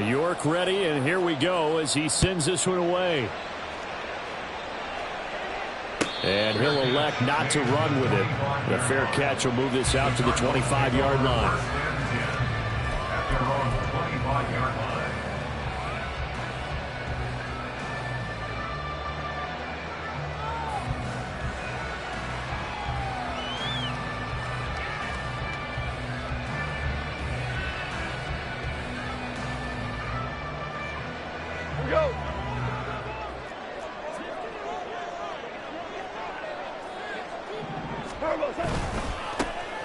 York ready, and here we go as he sends this one away. And he'll elect not to run with it. The fair catch will move this out to the 25-yard line.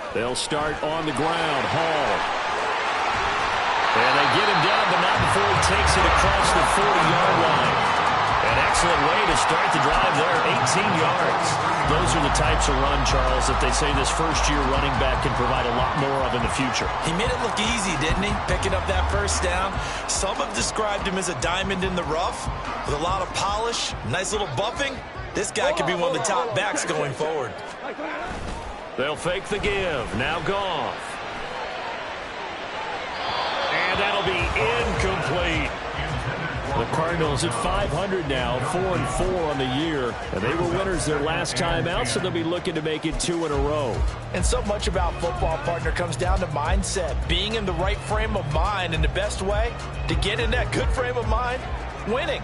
They'll start on the ground. Hall. And they get him down, but not before he takes it across the 40-yard line. An excellent way to start the drive there, 18 yards. Those are the types of run, Charles, that they say this first-year running back can provide a lot more of in the future. He made it look easy, didn't he? Picking up that first down. Some have described him as a diamond in the rough with a lot of polish, nice little buffing. This guy could be one of the top backs going forward. They'll fake the give. Now Goff. And that'll be incomplete. The Cardinals at 500 now, 4-4 on the year. And they were winners their last time out, so they'll be looking to make it 2 in a row. And so much about football, partner, comes down to mindset. Being in the right frame of mind, and the best way to get in that good frame of mind, winning.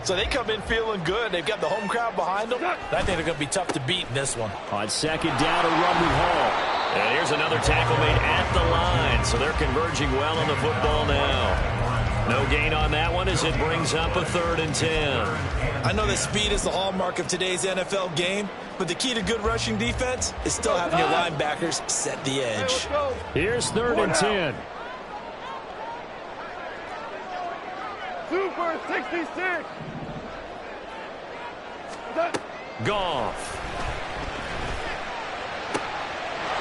So they come in feeling good. They've got the home crowd behind them. I think they're going to be tough to beat in this one. On second down, a run with Hall. And here's another tackle made at the line. So they're converging well on the football now. No gain on that one as it brings up a 3rd and 10. I know that speed is the hallmark of today's NFL game, but the key to good rushing defense is still having your linebackers set the edge. Here's 3rd and 10. Super 66. Goff.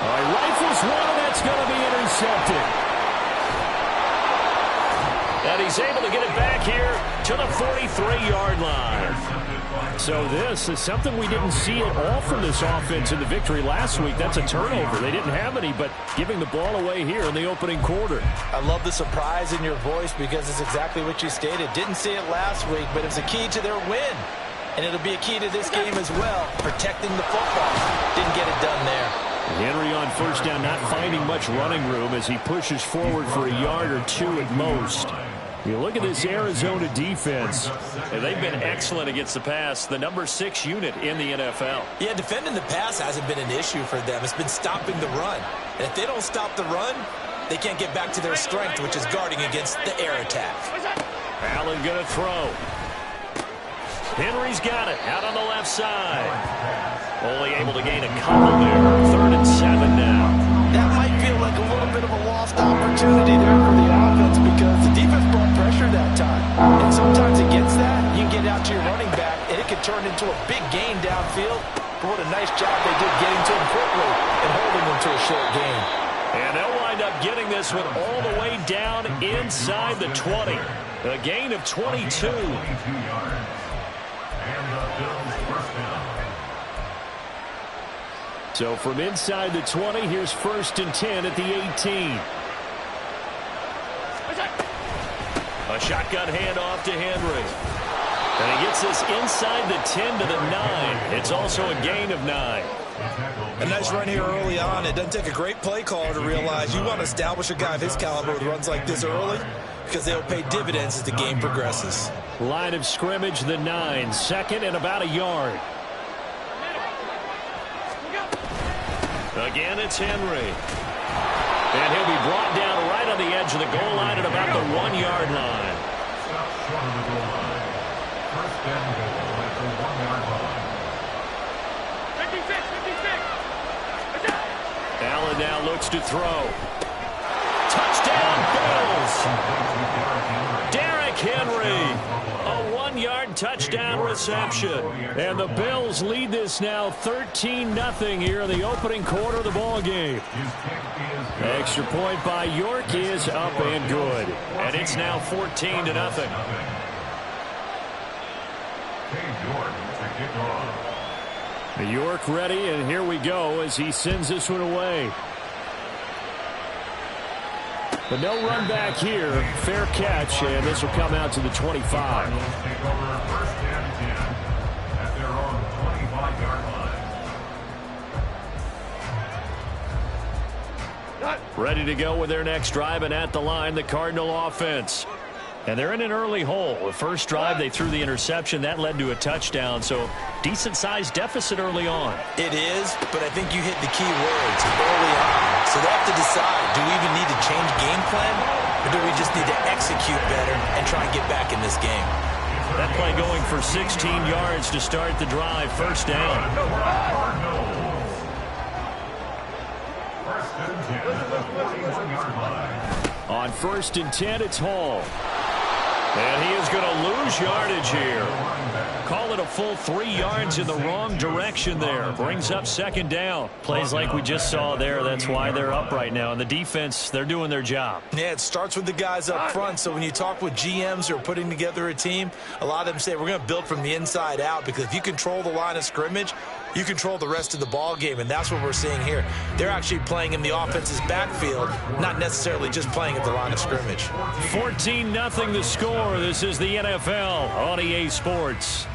All right, rifles one, and that's going to be intercepted. And he's able to get it back here to the 43-yard line. So this is something we didn't see at all from this offense in the victory last week. That's a turnover. They didn't have any, but giving the ball away here in the opening quarter. I love the surprise in your voice because it's exactly what you stated. Didn't see it last week, but it was a key to their win. And it'll be a key to this game as well, protecting the football. Didn't get it done there. Henry on first down, not finding much running room as he pushes forward for a yard or 2 at most. You look at this Arizona defense. And they've been excellent against the pass, the number 6 unit in the NFL. Yeah, defending the pass hasn't been an issue for them. It's been stopping the run. And if they don't stop the run, they can't get back to their strength, which is guarding against the air attack. Allen going to throw. Henry's got it out on the left side. Only able to gain a couple there. 3rd and 7 now. That might feel like a little bit of a lost opportunity there for the offense because the defense brought pressure that time. And sometimes against that, you can get out to your running back, and it can turn into a big gain downfield. But what a nice job they did getting to him quickly and holding him to a short gain. And they'll wind up getting this one all the way down inside the 20. A gain of 22. So from inside the 20, here's 1st and 10 at the 18. A shotgun handoff to Henry. And he gets this inside the 10 to the 9. It's also a gain of 9. A nice run here early on. It doesn't take a great play caller to realize you want to establish a guy of his caliber with runs like this early because they'll pay dividends as the game progresses. Line of scrimmage, the 9. 2nd and about a yard. Again, it's Henry. And he'll be brought down right on the edge of the goal line at about the 1-yard line. Allen now looks to throw. Touchdown, Bills! Derrick Henry. A 1-yard touchdown reception. And the Bills lead this now 13-0 here in the opening quarter of the ball game. Extra point by York is up and good. And it's now 14-0. York ready, and here we go as he sends this one away. But no run back here. Fair catch, and this will come out to the 25. Ready to go with their next drive, and at the line, the Cardinal offense. And they're in an early hole. The first drive, they threw the interception. That led to a touchdown, so decent-sized deficit early on. It is, but I think you hit the key words early on. So they have to decide, do we even need to change game plan, or do we just need to execute better and try and get back in this game? That play going for 16 yards to start the drive. First down. On 1st and 10, it's Hall. And he is going to lose yardage here. Call it a full 3 yards in the wrong direction there. Brings up 2nd down. Plays like we just saw there. That's why they're up right now. And the defense, they're doing their job. Yeah, it starts with the guys up front. So when you talk with GMs who are putting together a team, a lot of them say we're going to build from the inside out, because if you control the line of scrimmage, you control the rest of the ball game, and that's what we're seeing here. They're actually playing in the offense's backfield, not necessarily just playing at the line of scrimmage. 14-0 the score. This is the NFL on EA Sports.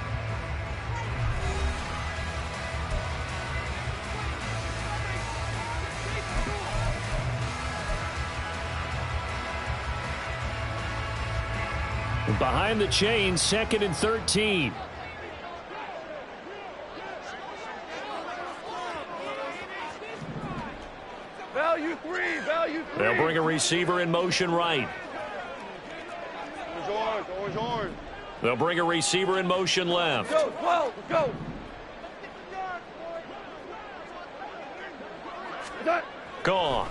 Behind the chain, 2nd and 13. Value three. They'll bring a receiver in motion right. Orange. They'll bring a receiver in motion left. Go, 12, let's go. Gone.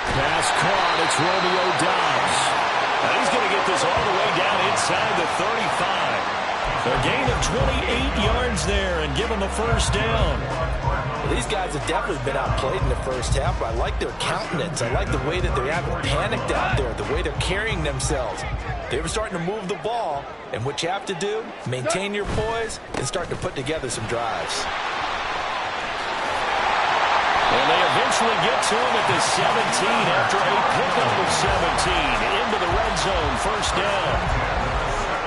Pass caught. It's Romeo Doubs. And he's going to get this all the way down inside the 35. A gain of 28 yards there and give them a first down. Well, these guys have definitely been outplayed in the first half, but I like their countenance. I like the way that they haven't panicked out there, the way they're carrying themselves. They were starting to move the ball, and what you have to do, maintain your poise and start to put together some drives. And they eventually get to him at the 17 after a pickup of 17 into the red zone. First down.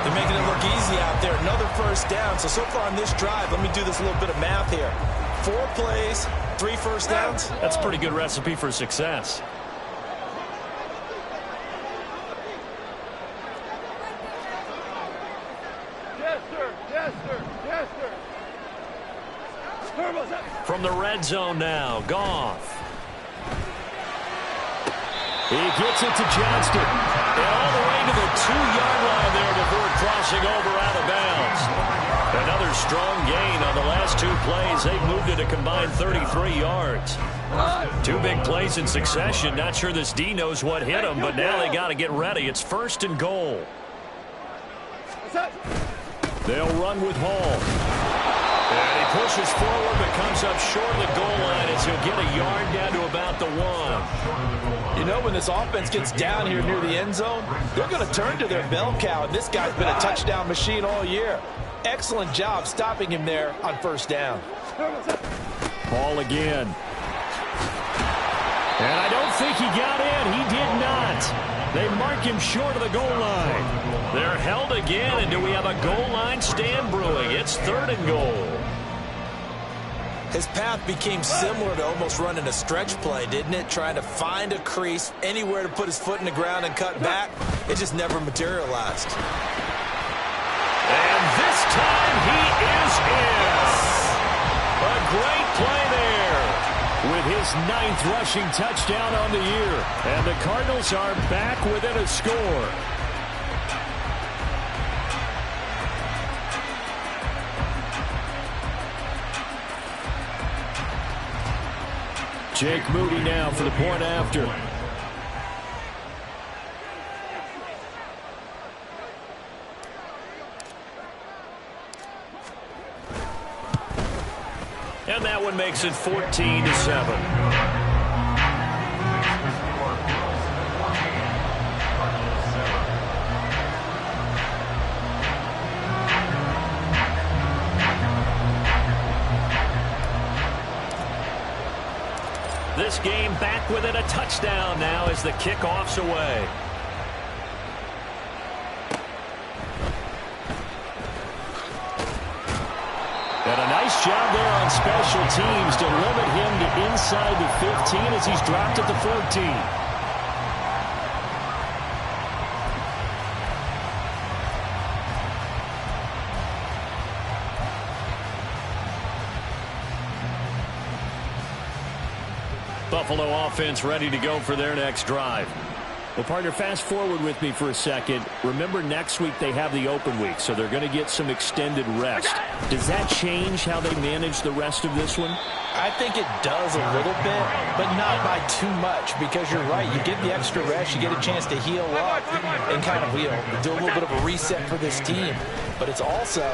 They're making it look easy out there. Another first down. So far on this drive, let me do this little bit of math here. 4 plays, 3 first downs. That's a pretty good recipe for success. Yes, sir. From the red zone now, Goff. He gets it to Johnston. And all the way to the 2-yard line there before crossing over out of bounds. Another strong gain on the last 2 plays. They've moved it a combined 33 yards. 2 big plays in succession. Not sure this D knows what hit him, but now they got to get ready. It's 1st and goal. They'll run with Hall. And he pushes forward but comes up short of the goal line as he'll get a yard down to about the 1. You know, when this offense gets down here near the end zone, they're going to turn to their bell cow, and this guy's been a touchdown machine all year. Excellent job stopping him there on first down. Ball again. And I don't think he got in. He did not. They mark him short of the goal line. They're held again, and do we have a goal line stand brewing? It's 3rd and goal. His path became similar to almost running a stretch play, didn't it? Trying to find a crease, anywhere to put his foot in the ground and cut back. It just never materialized. And this time he is in. A great play there with his 9th rushing touchdown on the year. And the Cardinals are back within a score. Jake Moody now for the point after. And that one makes it 14-7. This game back within a touchdown now as the kickoff's away. And a nice job there on special teams to limit him to inside the 15 as he's dropped at the 14. Buffalo offense ready to go for their next drive. Well, partner, fast forward with me for a second. Remember, next week they have the open week, so they're going to get some extended rest. Does that change how they manage the rest of this one? I think it does a little bit, but not by too much, because you're right. You get the extra rest, you get a chance to heal up and kind of, do a little bit of a reset for this team. But it's also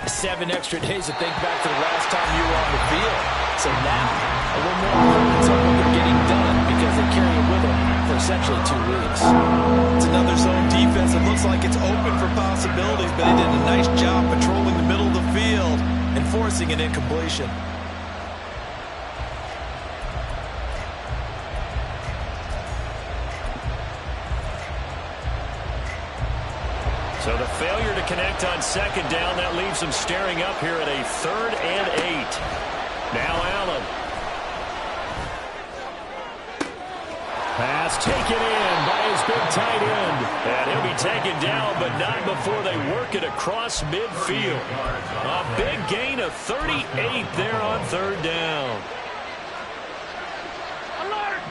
7 extra days to think back to the last time you were on the field. So now, a little more focus on what they're getting done because they carry it with them for essentially 2 weeks. It's another zone defense. It looks like it's open for possibilities, but they did a nice job patrolling the middle of the field and forcing an incompletion. So the failure to connect on second down, that leaves them staring up here at a 3rd and 8. Now Allen. Pass taken in by his big tight end. And he'll be taken down, but not before they work it across midfield. A big gain of 38 there on 3rd down. Alert!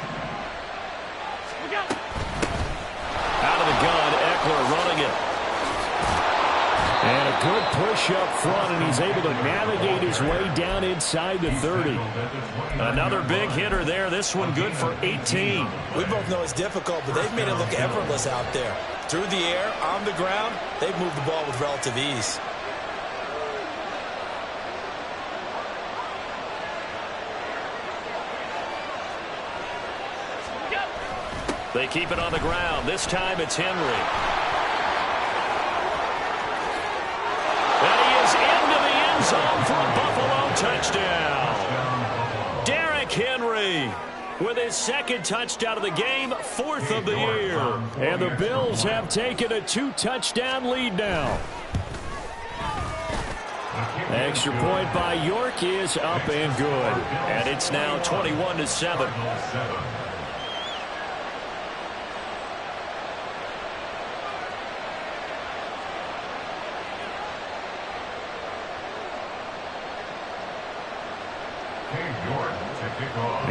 Look out! Out of the gun, Eckler running it. And a good push up front, and he's able to navigate his way down inside the 30. Another big hitter there. This one good for 18. We both know it's difficult, but they've made it look effortless out there. Through the air, on the ground, they've moved the ball with relative ease. They keep it on the ground. This time it's Henry. And he is into the end zone for a Buffalo touchdown. Derrick Henry with his 2nd touchdown of the game, 4th of the year. And the Bills have taken a 2-touchdown lead now. Extra point by York is up and good. And it's now 21-7.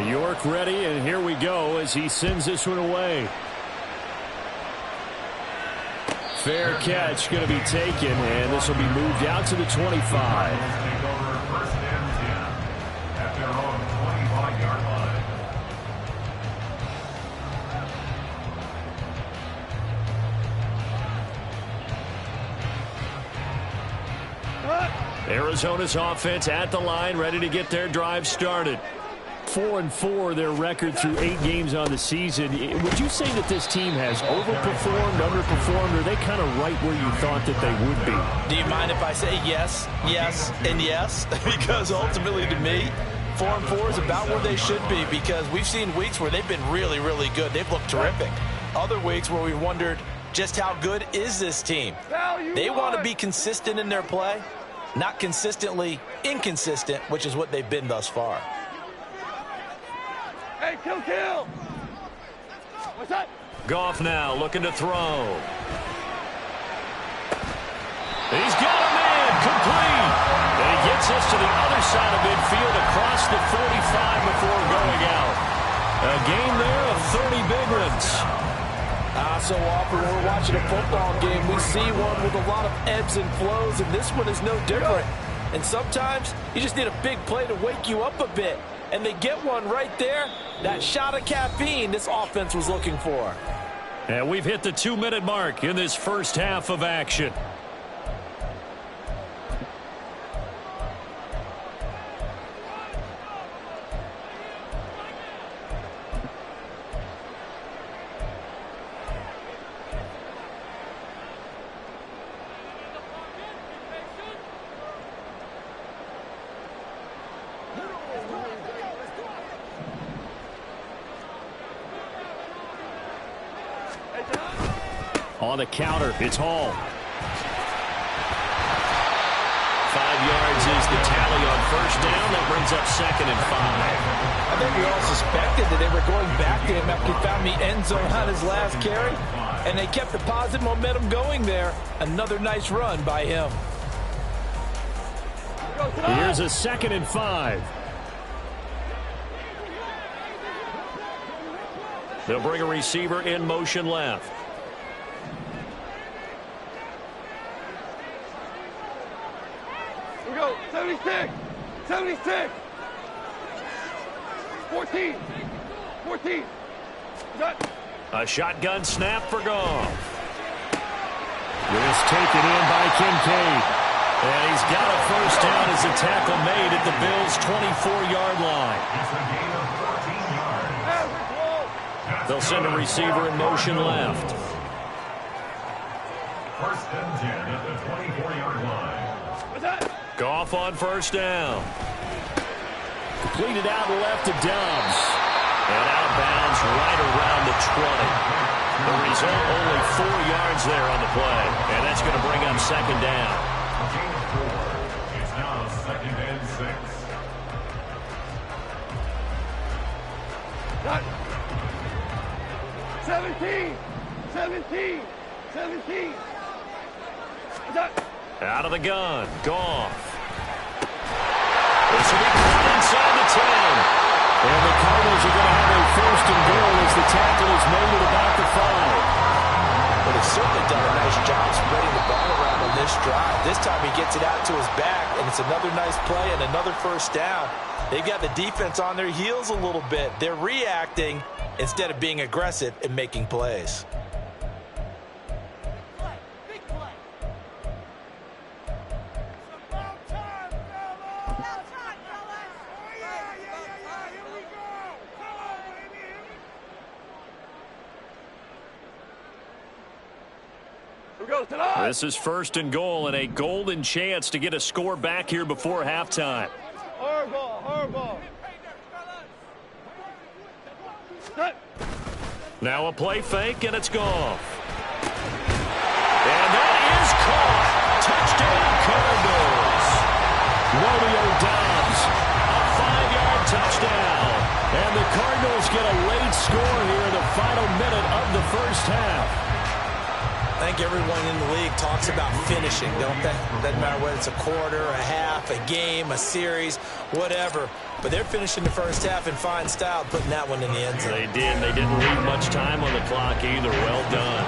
York ready, and here we go as he sends this one away. Fair catch going to be taken, and this will be moved out to the 25. Arizona's offense at the line, ready to get their drive started. 4-4 their record through 8 games on the season. Would you say that this team has overperformed, underperformed, or are they kind of right where you thought that they would be? Do you mind if I say yes, yes, and yes? Because ultimately to me, 4-4 is about where they should be, because we've seen weeks where they've been really, really good. They've looked terrific. Other weeks where we've wondered just how good is this team. They want to be consistent in their play, not consistently inconsistent, which is what they've been thus far. Hey, kill! What's up? Goff now looking to throw. He's got him in, complete. And he gets us to the other side of midfield across the 45 before going out. A game there of 30 big ones. So often when we're watching a football game, we see one with a lot of ebbs and flows, and this one is no different. And sometimes you just need a big play to wake you up a bit. And they get one right there. That shot of caffeine this offense was looking for. And we've hit the 2-minute mark in this first half of action. On the counter, it's Hall. 5 yards is the tally on first down. That brings up 2nd and 5. I think we all suspected that they were going back to him after he found the end zone on his last carry, and they kept the positive momentum going there. Another nice run by him. Here's a 2nd and 5. They'll bring a receiver in motion left. Here we go. 76. 76. 14. 14. A shotgun snap for Goff. This taken in by Kincaid. And he's got a first down as a tackle made at the Bills' 24-yard line. They'll send a receiver in motion left. First and 10 at the 24-yard line. Goff on first down. Completed out left to Dobbs. And out of bounds right around the 20. The result, only 4 yards there on the play. And that's going to bring up 2nd down. It's now 2nd and 6. 17. 17. 17. Out of the gun. Goff. This will be caught inside the 10. And the Cardinals are going to have a 1st and goal as the tackle is made at about the 5. But he's certainly done a nice job spreading the ball around on this drive. This time he gets it out to his back, and it's another nice play and another first down. They've got the defense on their heels a little bit. They're reacting instead of being aggressive and making plays. This is 1st and goal and a golden chance to get a score back here before halftime. Hardball. Now a play fake, and it's Goff. And that is caught. Touchdown, Cardinals. Romeo Dobbs, A 5-yard touchdown. and the Cardinals get a late score here in the final minute of the first half. I think everyone in the league talks about finishing, don't they? Doesn't matter whether it's a quarter, a half, a game, a series, whatever. But they're finishing the first half in fine style, putting that one in the end zone. They did. They didn't leave much time on the clock either. Well done.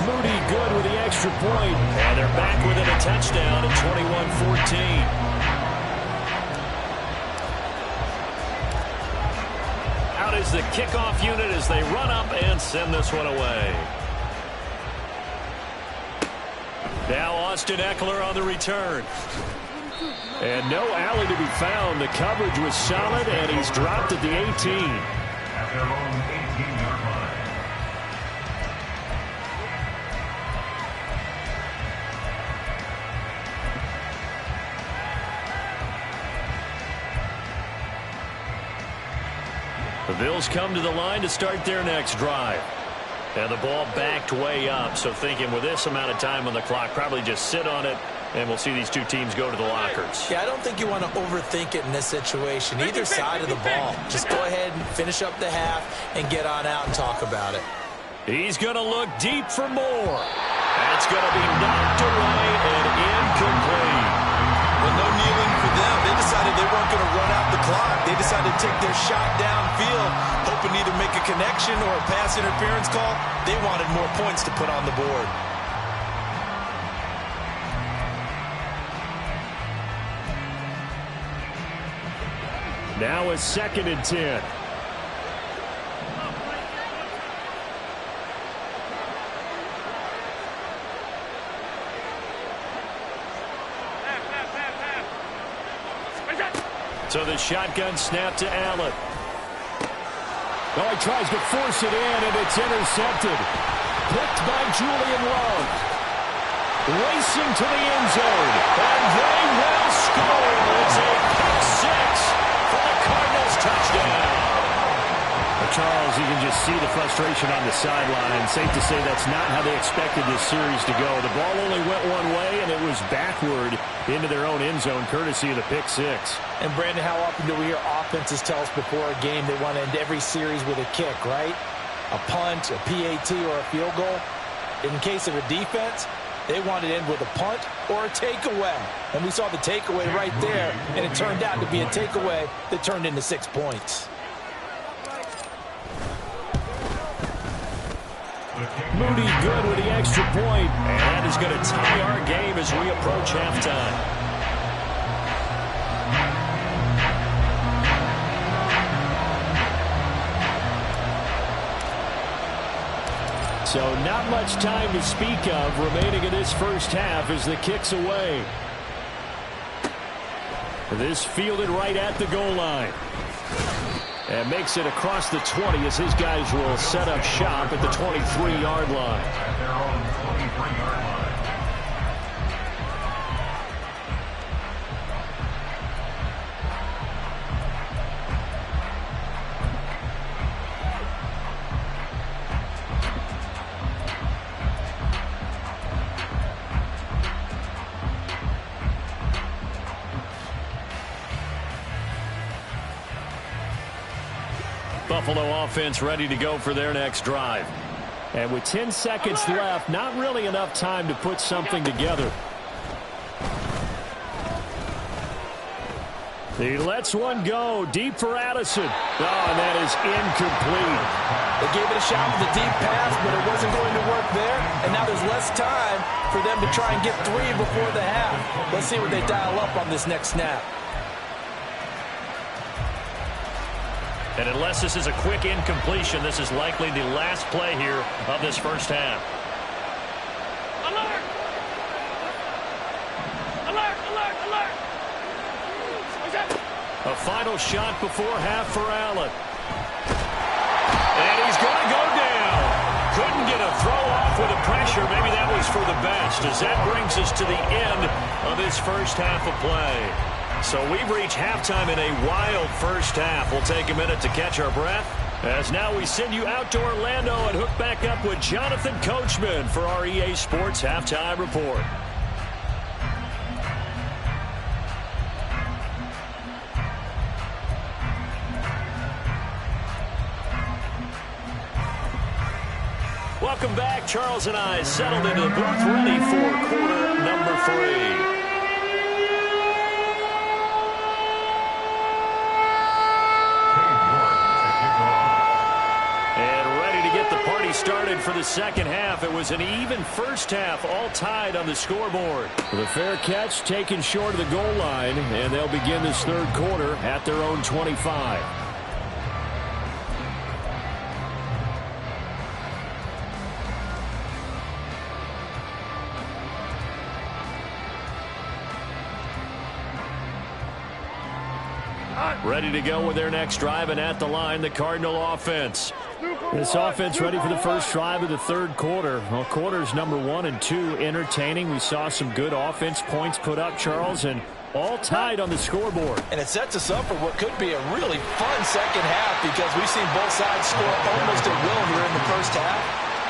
Moody good with the extra point. And they're back within a touchdown at 21-14. Out is the kickoff unit as they run up and send this one away. Now Austin Eckler on the return. And no alley to be found. The coverage was solid, and he's dropped at the 18. At their own 18-yard line. The Bills come to the line to start their next drive. And the ball backed way up, so thinking with this amount of time on the clock, probably just sit on it, and we'll see these two teams go to the lockers. Yeah, I don't think you want to overthink it in this situation. Either side of the ball. Just go ahead and finish up the half and get on out and talk about it. He's going to look deep for more. That's going to be knocked away and incomplete. Well, no kneeling for them. They decided they weren't going to run out the clock. They decided to take their shot downfield, hoping to either make a connection or a pass interference call. They wanted more points to put on the board. Now a 2nd and 10. So the shotgun snap to Allen. Oh, he tries to force it in, and it's intercepted. Picked by Julian Love. Racing to the end zone. And they will score. It's a pick six for the Cardinals touchdown. The Charles, you can just see the frustration on the sideline. Safe to say that's not how they expected this series to go. The ball only went one way, and it was backward into their own end zone, courtesy of the pick six. And, Brandon, how often do we hear offenses tell us before a game they want to end every series with a kick, right? A punt, a PAT, or a field goal. In case of a defense, they want to end with a punt or a takeaway. And we saw the takeaway right there, and it turned out to be a takeaway that turned into 6 points. Moody good with the extra point, and that is going to tie our game as we approach halftime. So not much time to speak of remaining in this first half as the kick's away. This fielded right at the goal line. And makes it across the 20 as his guys will set up shop at the 23-yard line. At their own 23-yard line. Buffalo offense ready to go for their next drive. And with 10 seconds left, not really enough time to put something together. He lets one go deep for Addison. Oh, and that is incomplete. They gave it a shot with a deep pass, but it wasn't going to work there. And now there's less time for them to try and get 3 before the half. Let's see what they dial up on this next snap. And unless this is a quick incompletion, this is likely the last play here of this first half. Alert! Alert! Alert! Alert! What's that? A final shot before half for Allen. And he's going to go down. Couldn't get a throw off with the pressure. Maybe that was for the best, as that brings us to the end of this first half of play. So we've reached halftime in a wild first half. We'll take a minute to catch our breath, as now we send you out to Orlando and hook back up with Jonathan Coachman for our EA Sports Halftime Report. Welcome back. Charles and I settled into the booth, ready for quarter number 3. Started for the second half. It was an even first half, all tied on the scoreboard. The fair catch taken short of the goal line, and they'll begin this third quarter at their own 25. Ready to go with their next drive, and at the line, the Cardinal offense. This offense ready for the first drive of the third quarter. Well, quarters number 1 and 2 entertaining. We saw some good offense points put up, Charles, and all tied on the scoreboard. And it sets us up for what could be a really fun second half, because we've seen both sides score almost at will here in the first half.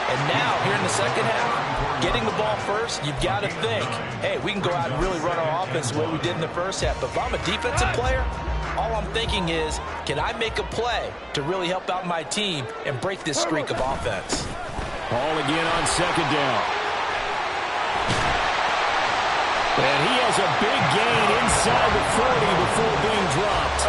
And now, here in the second half, getting the ball first, you've got to think, hey, we can go out and really run our offense the way we did in the first half. But if I'm a defensive player, all I'm thinking is, can I make a play to really help out my team and break this streak of offense? Ball again on second down. And he has a big gain inside the 40 before being dropped.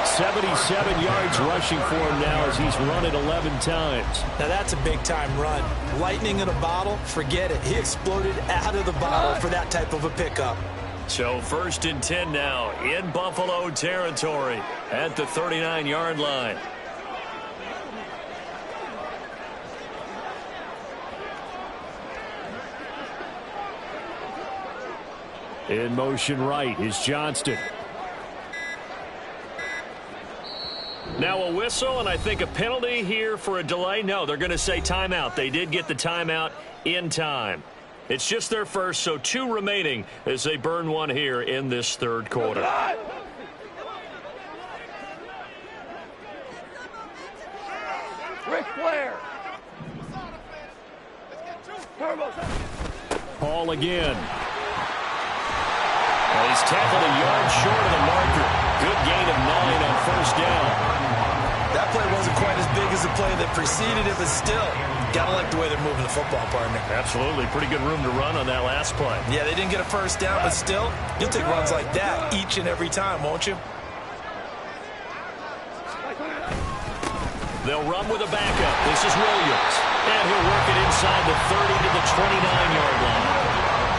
77 yards rushing for him now as he's run it 11 times. Now that's a big-time run. Lightning in a bottle, forget it. He exploded out of the bottle for that type of a pickup. So 1st and 10 now in Buffalo territory at the 39-yard line. In motion right is Johnston. Now a whistle, and I think a penalty here for a delay. No, they're going to say timeout. They did get the timeout in time. It's just their first, so 2 remaining as they burn one here in this third quarter. Flare. Turbo. Paul again. Well, he's tackled a yard short of the marker. Good gain of 9 on first down. That play wasn't quite as big as the play that preceded it, but still, gotta like the way they're moving the football, partner. Absolutely. Pretty good room to run on that last play. Yeah, they didn't get a first down, but still, you'll take runs like that each and every time, won't you? They'll run with a backup. This is Williams. And he'll work it inside the 30 to the 29-yard line.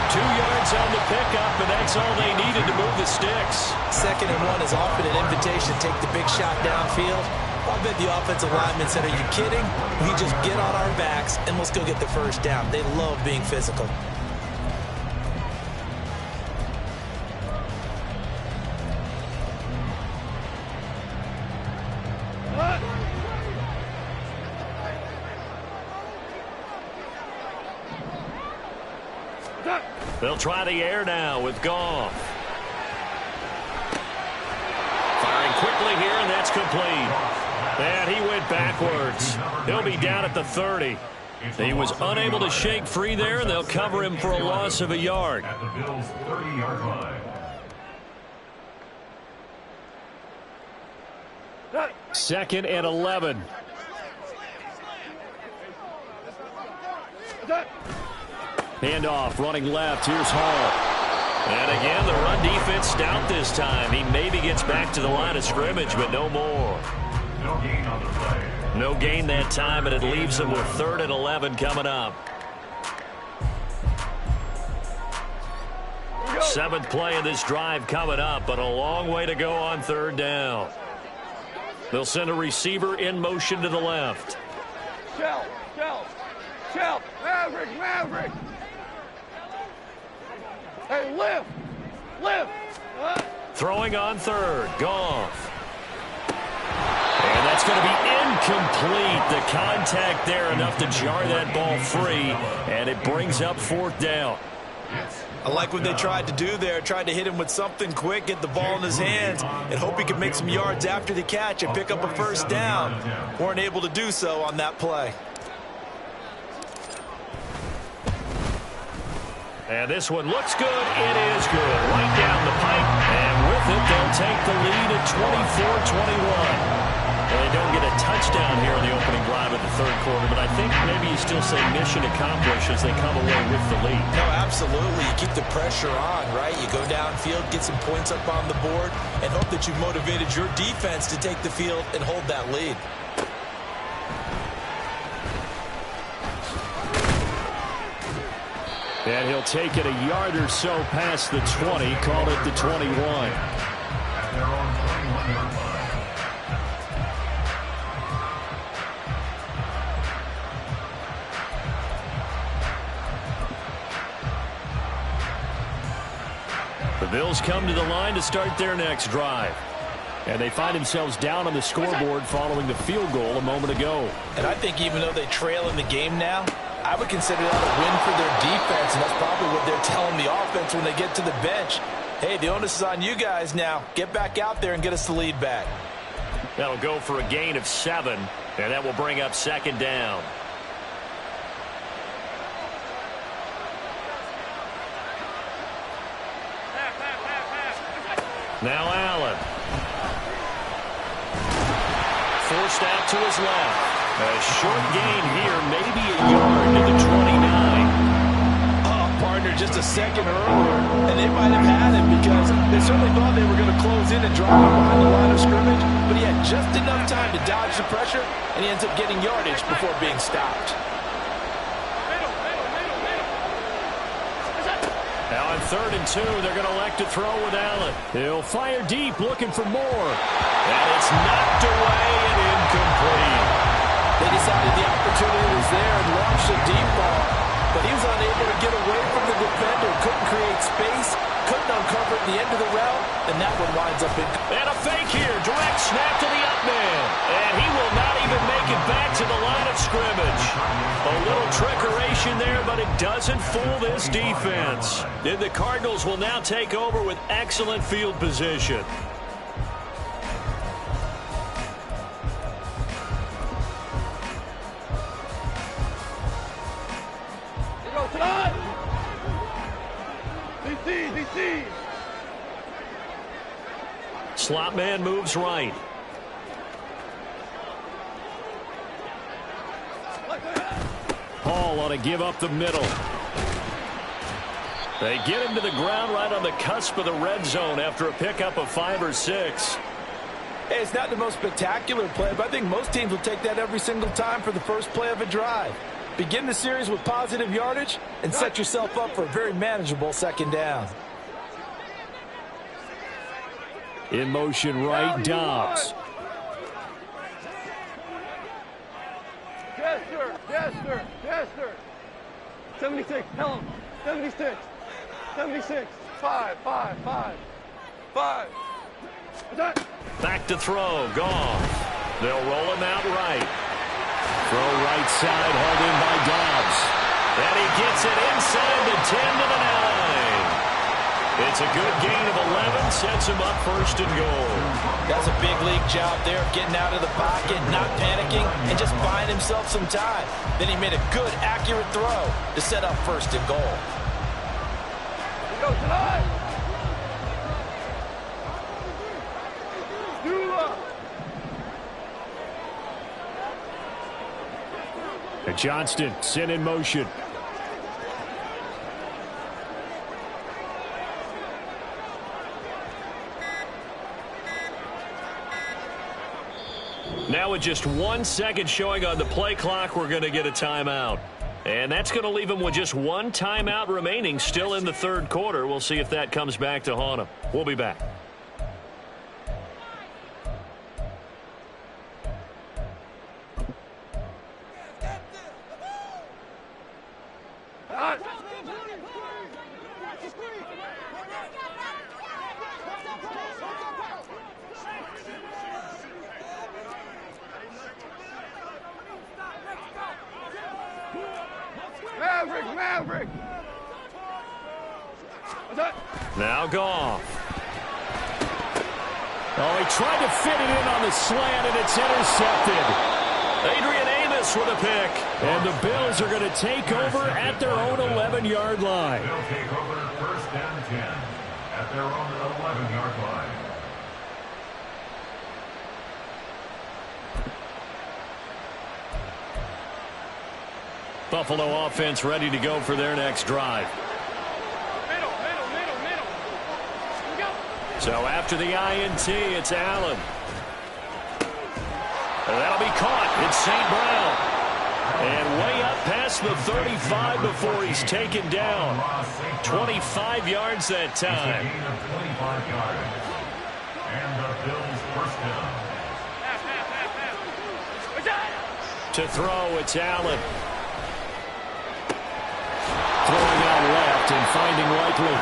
2 yards on the pickup, and that's all they needed to move the sticks. 2nd and 1 is often an invitation to take the big shot downfield. I bet the offensive lineman said, are you kidding? We just get on our backs, and let's go get the first down. They love being physical. They'll try the air now with Goff. Firing quickly here, and that's complete. And he went backwards. He'll be down at the 30. He was unable to shake free there, and they'll cover him for a loss of a yard. At the Bills' 30-yard line. 2nd and 11. Handoff, running left. Here's Hall. And again, the run defense stout this time. He maybe gets back to the line of scrimmage, but no more. No gain on the play. No gain that time, and it leaves them with 3rd and 11 coming up. 7th play of this drive coming up, but a long way to go on 3rd down. They'll send a receiver in motion to the left. Shell. Maverick. Hey, lift. Throwing on 3rd. Goff. And that's going to be incomplete. The contact there enough to jar that ball free, and it brings up 4th down. I like what they tried to do there. Tried to hit him with something quick, get the ball in his hands, and hope he could make some yards after the catch and pick up a first down. Weren't able to do so on that play. And this one looks good. It is good. Right down the pipe. And with it, they'll take the lead at 24-21. And they don't get a touchdown here in the opening drive of the 3rd quarter, but I think maybe you still say mission accomplished as they come away with the lead. No, absolutely. You keep the pressure on, right? You go downfield, get some points up on the board, and hope that you've motivated your defense to take the field and hold that lead. And he'll take it a yard or so past the 20, called it the 21. At their own 21-yard line. The Bills come to the line to start their next drive. And they find themselves down on the scoreboard following the field goal a moment ago. And I think even though they trail in the game now, I would consider that a win for their defense, and that's probably what they're telling the offense when they get to the bench. Hey, the onus is on you guys now. Get back out there and get us the lead back. That'll go for a gain of 7, and that will bring up 2nd down. Now Allen. Forced out to his left. A short gain here, maybe a yard to the 29. Partner, just a second earlier, and they might have had him because they certainly thought they were going to close in and drop him behind the line of scrimmage, but he had just enough time to dodge the pressure, and he ends up getting yardage before being stopped. Now on 3rd and 2, they're going to elect to throw with Allen. He'll fire deep, looking for more. And it's knocked away and incomplete. They decided the opportunity was there and launched a deep ball, but he was unable to get away from the defender, couldn't create space, couldn't uncover at the end of the route, and that one winds up in. And a fake here, direct snap to the up man. And he will not even make it back to the line of scrimmage. A little trickeration there, but it doesn't fool this defense. And the Cardinals will now take over with excellent field position. See. Slot man moves right. Paul ought to give up the middle. They get him to the ground right on the cusp of the red zone after a pickup of 5 or 6. Hey, it's not the most spectacular play, but I think most teams will take that every single time for the first play of a drive. Begin the series with positive yardage and set yourself up for a very manageable second down. In motion right, Dobbs. Yes, sir. Yes, sir. Yes, sir. 76. Tell him. 76. 76. 5. 5. 5. 5. Back to throw. Goff. They'll roll him out right. Throw right side, held in by Dobbs. And he gets it inside the 10 to the 9. It's a good gain of 11, sets him up first and goal. That's a big league job there, getting out of the pocket, not panicking, and just buying himself some time. Then he made a good, accurate throw to set up first and goal. Here goes tonight. And Johnston sent in motion. Now with just 1 second showing on the play clock, we're going to get a timeout. And that's going to leave him with just 1 timeout remaining still in the third quarter. We'll see if that comes back to haunt him. We'll be back. Maverick. Now Goff. Oh, he tried to fit it in on the slant, and it's intercepted. Adrian Amos with a pick. And the Bills are going to take over at their own 11-yard line. They'll take over first and 10 at their own 11-yard line. Buffalo offense ready to go for their next drive. Middle. So after the INT, it's Allen. And that'll be caught. It's St. Brown. And way up past the 35 before he's taken down. 25 yards that time. Gain of 25 yards. And the Bills first down. To throw, it's Allen. Throwing out left and finding Likely.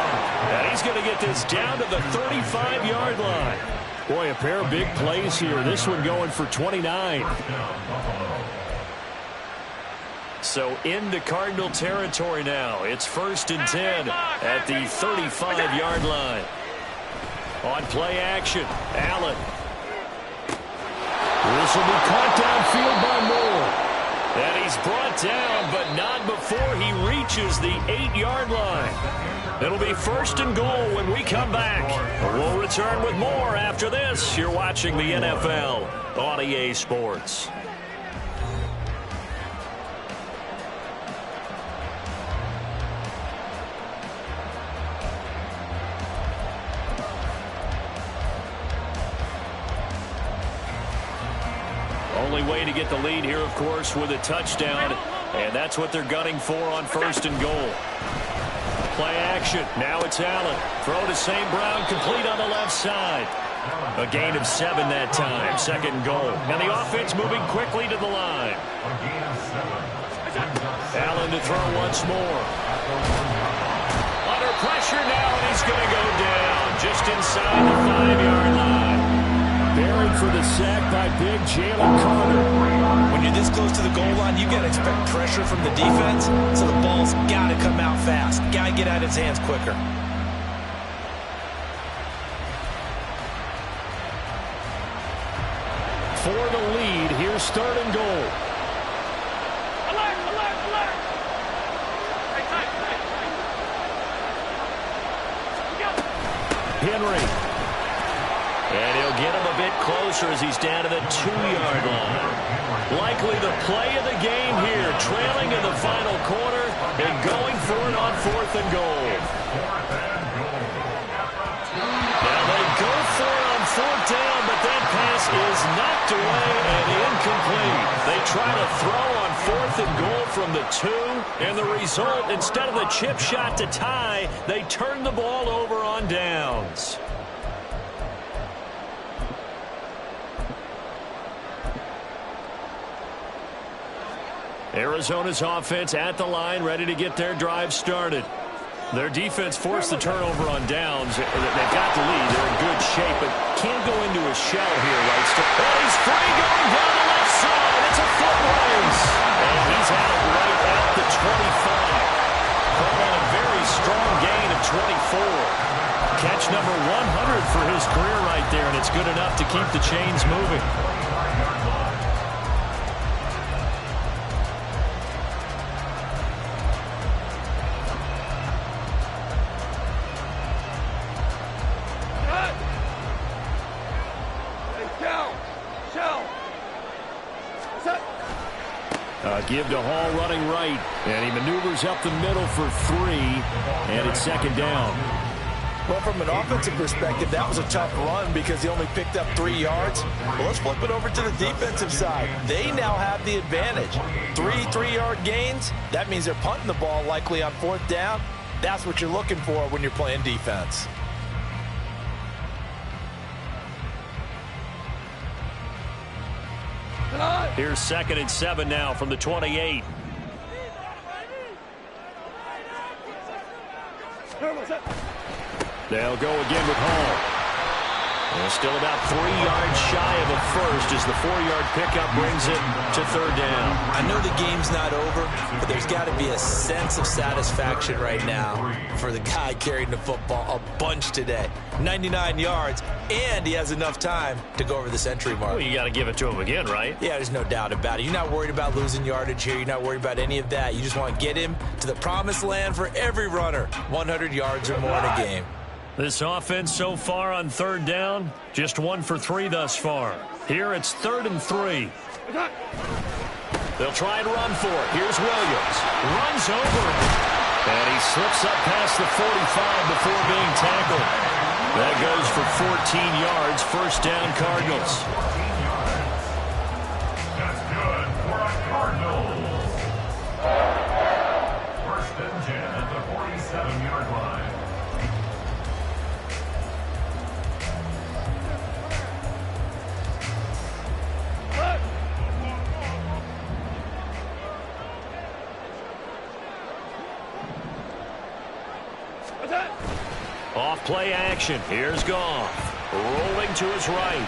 And he's going to get this down to the 35-yard line. Boy, a pair of big plays here. This one going for 29. So into Cardinal territory now. It's first and 10 at the 35-yard line. On play action, Allen. This will be caught downfield by Moore. And he's brought down, but not before he reaches the 8-yard line. It'll be first and goal when we come back. We'll return with more after this. You're watching the NFL on EA Sports. Only way to get the lead here, of course, with a touchdown, and that's what they're gunning for on first and goal. Play action. Now it's Allen. Throw to St. Brown, complete on the left side. A gain of 7 that time. Second and goal. And the offense moving quickly to the line. Allen to throw once more. Under pressure now, and he's going to go down just inside the 5-yard line. Buried for the sack by big Jalen Carter. When you're this close to the goal line, you got to expect pressure from the defense, so the ball's got to come out fast. Got to get out of his hands quicker. For the lead, here's third and goal. Alert. Hey, tight. We got Henry. And he'll get him a bit closer as he's down to the 2-yard line. Likely the play of the game here, trailing in the final quarter and going for it on 4th and goal. Now they go for it on 4th down, but that pass is knocked away and incomplete. They try to throw on 4th and goal from the 2, and the result, instead of the chip shot to tie, they turn the ball over on downs. Arizona's offense at the line, ready to get their drive started. Their defense forced the turnover on downs. They've got the lead. They're in good shape, but can't go into a shell here, right? And he's free going down the left side. It's a foot race. And he's out right at the 25. Caught on a very strong gain of 24. Catch number 100 for his career right there, and it's good enough to keep the chains moving. Give to Hall running right, and he maneuvers up the middle for 3, and it's 2nd down. Well, from an offensive perspective, that was a tough run because he only picked up 3 yards. Well, let's flip it over to the defensive side. They now have the advantage. 3 3-yard gains, that means they're punting the ball likely on 4th down. That's what you're looking for when you're playing defense. Here's 2nd and 7 now from the 28. They'll go again with Hall. And still about 3 yards shy of a first as the 4-yard pickup brings it to 3rd down. I know the game's not over, but there's got to be a sense of satisfaction right now for the guy carrying the football a bunch today. 99 yards, and he has enough time to go over the century mark. Well, you got to give it to him again, right? Yeah, there's no doubt about it. You're not worried about losing yardage here. You're not worried about any of that. You just want to get him to the promised land for every runner. 100 yards or more in a game. This offense so far on 3rd down, just 1 for 3 thus far. Here it's 3rd and 3. They'll try and run for it. Here's Williams. Runs over it. And he slips up past the 45 before being tackled. That goes for 14 yards. 1st down, Cardinals. That's good for a Cardinals. 1st and 10 at the 47-yard line. Off play action. Here's Goff. Rolling to his right.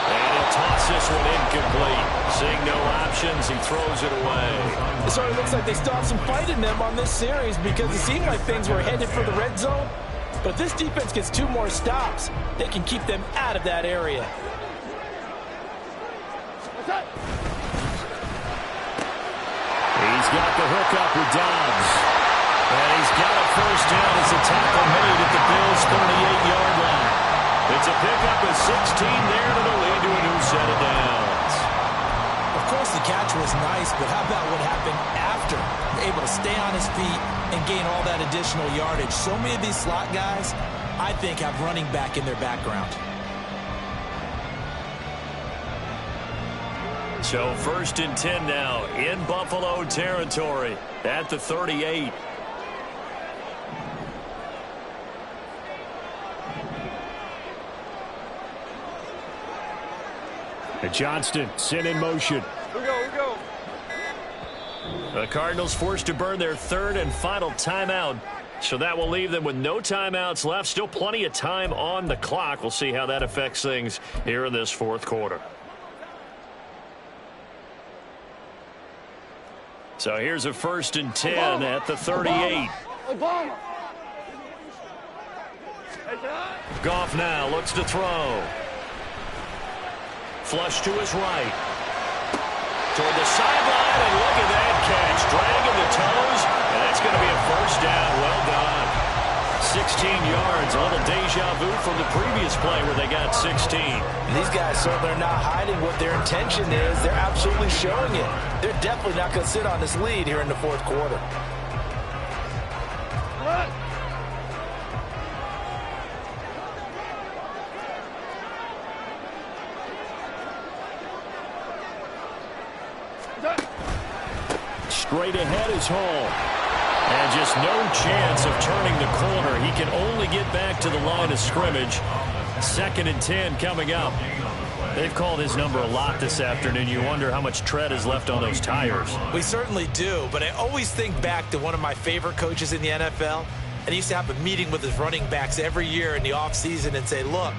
And he'll toss this one incomplete. Seeing no options, he throws it away. It sort of looks like they still have some fight in them on this series because it seemed like things were headed for the red zone. But if this defense gets 2 more stops, they can keep them out of that area. He's got the hook up with Dobbs. And he's got a 1st down as the tackle made at the Bills' 38-yard line. It's a pickup of 16 there to the lead to a new set of downs. Of course, the catch was nice, but how about what happened after? Able to stay on his feet and gain all that additional yardage. So many of these slot guys, I think, have running back in their background. So 1st and 10 now in Buffalo territory at the 38. And Johnston sent in motion. We go. The Cardinals forced to burn their 3rd and final timeout. So that will leave them with no timeouts left. Still plenty of time on the clock. We'll see how that affects things here in this 4th quarter. So here's a 1st and 10 at the 38. Obama. Goff now looks to throw. Flush to his right. Toward the sideline, and look at that catch. Dragging the toes, and that's going to be a 1st down. Well done. 16 yards. A little deja vu from the previous play where they got 16. And these guys certainly are not hiding what their intention is. They're absolutely showing it. They're definitely not going to sit on this lead here in the fourth quarter. Straight ahead is Hall. And just no chance of turning the corner. He can only get back to the line of scrimmage. 2nd and 10 coming up. They've called his number a lot this afternoon. You wonder how much tread is left on those tires. We certainly do, but I always think back to one of my favorite coaches in the NFL. And he used to have a meeting with his running backs every year in the offseason and say, look,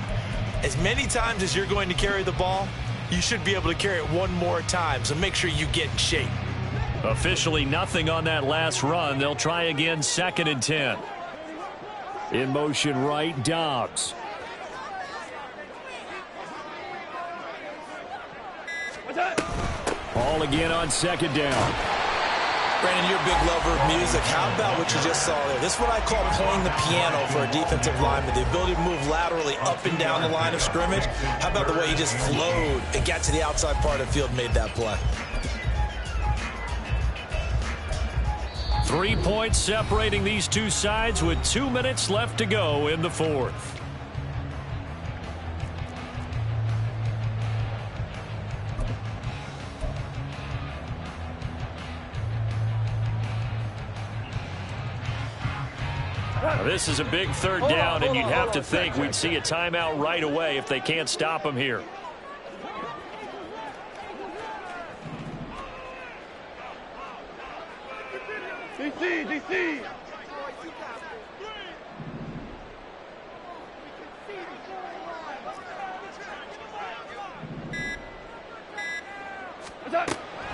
as many times as you're going to carry the ball, you should be able to carry it one more time, so make sure you get in shape. Officially nothing on that last run. They'll try again, 2nd and 10. In motion right, Dobbs. Ball again on 2nd down. Brandon, you're a big lover of music. How about what you just saw there? This is what I call playing the piano for a defensive lineman. The ability to move laterally up and down the line of scrimmage. How about the way he just flowed and got to the outside part of the field and made that play? 3 points separating these two sides with 2 minutes left to go in the fourth. Now, this is a big 3rd down, and you'd have to think we'd see a timeout right away if they can't stop him here. DC.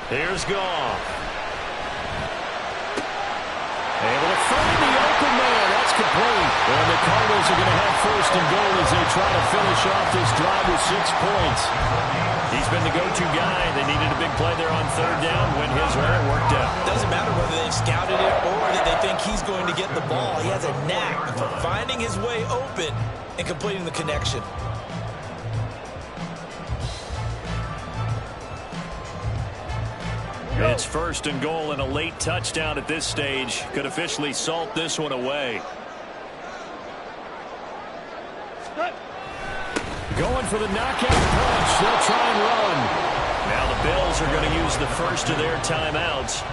Here's Goff. Able to find the open man. That's complete. And the Cardinals are going to have 1st and goal as they try to finish off this drive with 6 points. He's been the go-to guy. They needed a big play there on 3rd down. Went his way. It worked out. Doesn't matter whether they've scouted it or that they think he's going to get the ball. He has a knack for finding his way open and completing the connection. It's 1st and goal and a late touchdown at this stage. Could officially salt this one away. Going for the knockout punch. They'll try and run. Now the Bills are going to use the first of their timeouts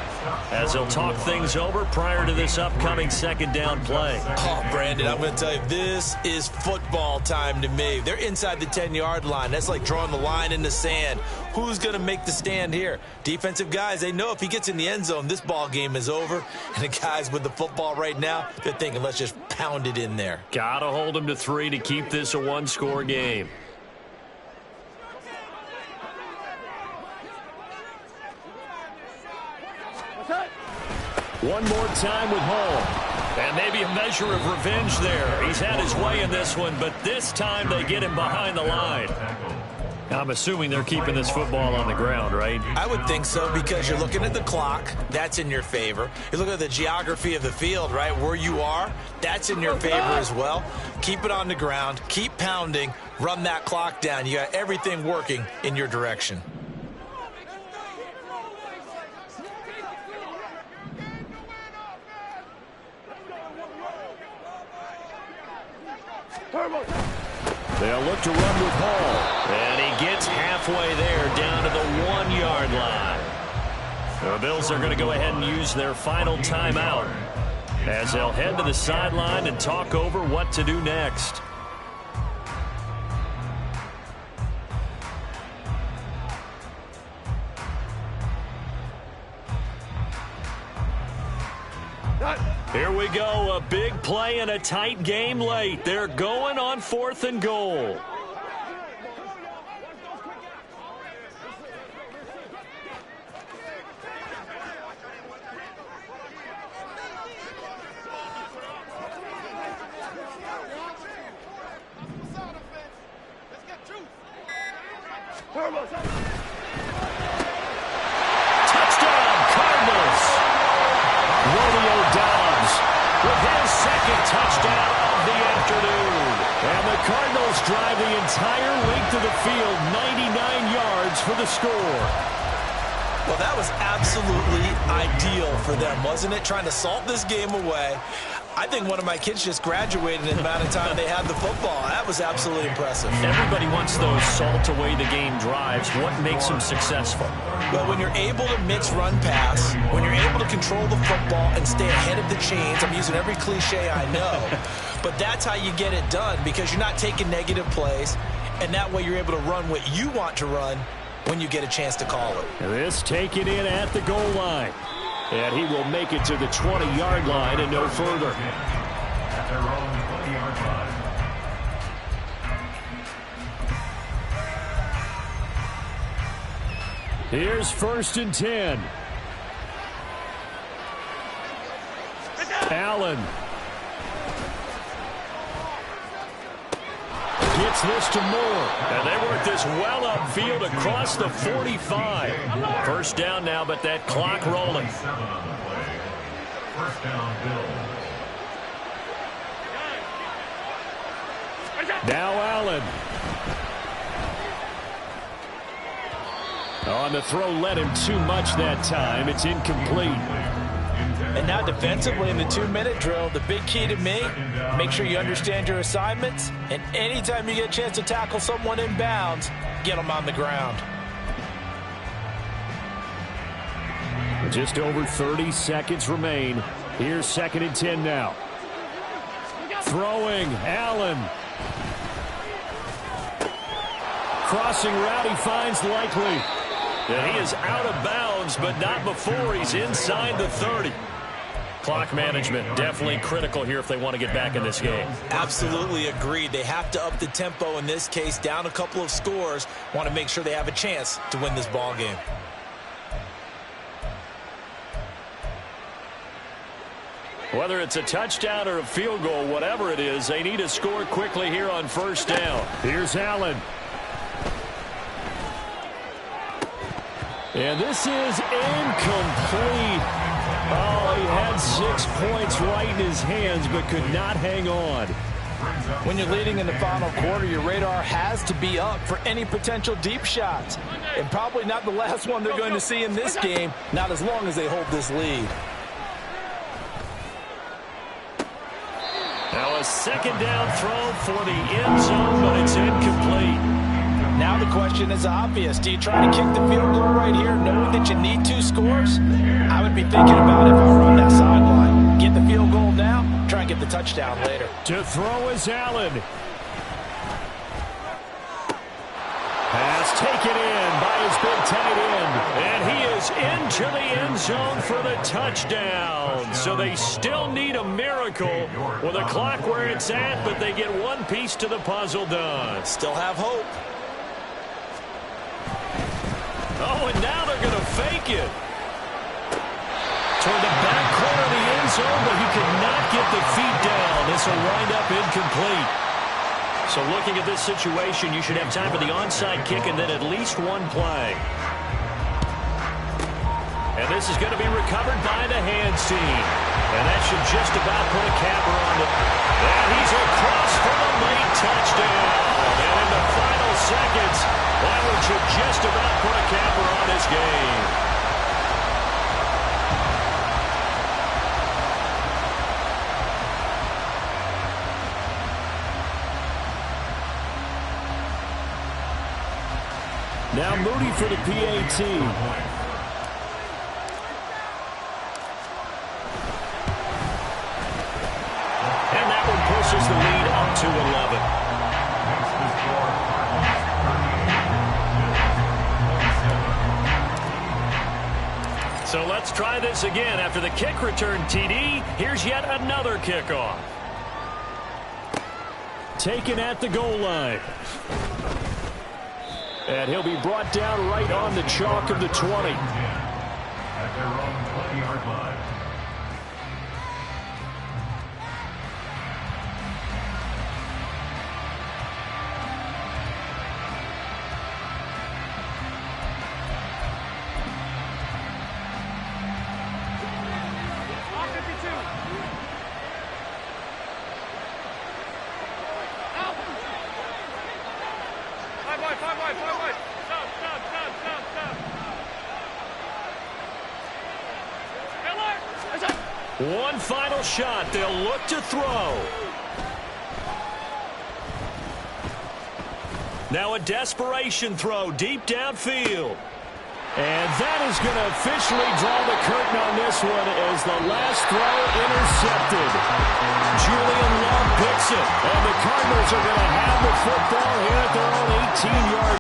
as they'll talk things over prior to this upcoming 2nd down play. Oh, Brandon, I'm going to tell you, this is football time to me. They're inside the 10-yard line. That's like drawing the line in the sand. Who's going to make the stand here? Defensive guys, they know if he gets in the end zone, this ball game is over. And the guys with the football right now, they're thinking, let's just pound it in there. Got to hold them to 3 to keep this a one-score game. One more time with Hall. And maybe a measure of revenge there. He's had his way in this one, but this time they get him behind the line. I'm assuming they're keeping this football on the ground, right? I would think so, because you're looking at the clock. That's in your favor. You're looking at the geography of the field, right? Where you are, that's in your favor as well. Keep it on the ground. Keep pounding. Run that clock down. You got everything working in your direction. They'll look to run with Hall. And he gets halfway there down to the 1-yard line. The Bills are going to go ahead and use their final timeout as they'll head to the sideline and talk over what to do next. Here we go, a big play and a tight game late. They're going on 4th and goal. Touchdown, Cardinals. Romeo Dobbs with his 2nd touchdown Cardinals drive the entire length of the field, 99 yards for the score. Well, that was absolutely ideal for them, wasn't it? Trying to salt this game away. I think one of my kids just graduated in the amount of time they had the football. That was absolutely impressive. Everybody wants those salt-away-the-game drives. What makes them successful? Well, when you're able to mix run-pass, when you're able to control the football and stay ahead of the chains, I'm using every cliche I know, but that's how you get it done because you're not taking negative plays, and that way you're able to run what you want to run when you get a chance to call it. This taken in at the goal line. And he will make it to the 20-yard line and no further. At their own 20-yard line. Here's 1st and 10. Allen. Gets this to Moore. And they work this well upfield across the 45. First down now, but that clock rolling. 7 on the play. First down, Bills. Now Allen. On the throw, led him too much that time. It's incomplete. And now defensively in the 2-minute drill, the big key to me, make sure you understand your assignments, and anytime you get a chance to tackle someone in bounds, get them on the ground. Just over 30 seconds remain. Here's 2nd and 10 now. Throwing, Allen. Crossing route, he finds Likely. And he is out of bounds, but not before he's inside the 30. Clock management definitely critical here if they want to get back in this game. Absolutely agreed. They have to up the tempo in this case, down a couple of scores. Want to make sure they have a chance to win this ball game. Whether it's a touchdown or a field goal, whatever it is, they need to score quickly here on 1st down. Here's Allen. And this is incomplete. Oh, he had 6 points right in his hands, but could not hang on. When you're leading in the final quarter, your radar has to be up for any potential deep shots. And probably not the last one they're going to see in this game, not as long as they hold this lead. Now a 2nd down throw for the end zone, but it's incomplete. Now the question is obvious. Do you try to kick the field goal right here knowing that you need 2 scores? I would be thinking about if I were on that sideline. Get the field goal now, try and get the touchdown later. To throw is Allen. Pass taken in by his big tight end. And he is into the end zone for the touchdown. So they still need a miracle with a clock where it's at, but they get one piece to the puzzle done. Still have hope. Oh, and now they're going to fake it. Toward the back corner of the end zone, but he could not get the feet down. This will wind up incomplete. So looking at this situation, you should have time for the onside kick and then at least one play. And this is going to be recovered by the hands team. And that should just about put a capper on it. And he's across for the late touchdown. And in the final seconds, that one should just about put a capper on this game. Now Moody for the PAT. And that one pushes the lead up to 11. So let's try this again. After the kick return TD, here's yet another kickoff. Taken at the goal line. And he'll be brought down right on the chalk of the 20. At their own 20-yard line. wide. Stop. One final shot. They'll look to throw. Now a desperation throw deep downfield. And that is going to officially draw the curtain on this one as the last throw intercepted. Julian Love picks it. And the Cardinals are going to have the football here at their own 18-yard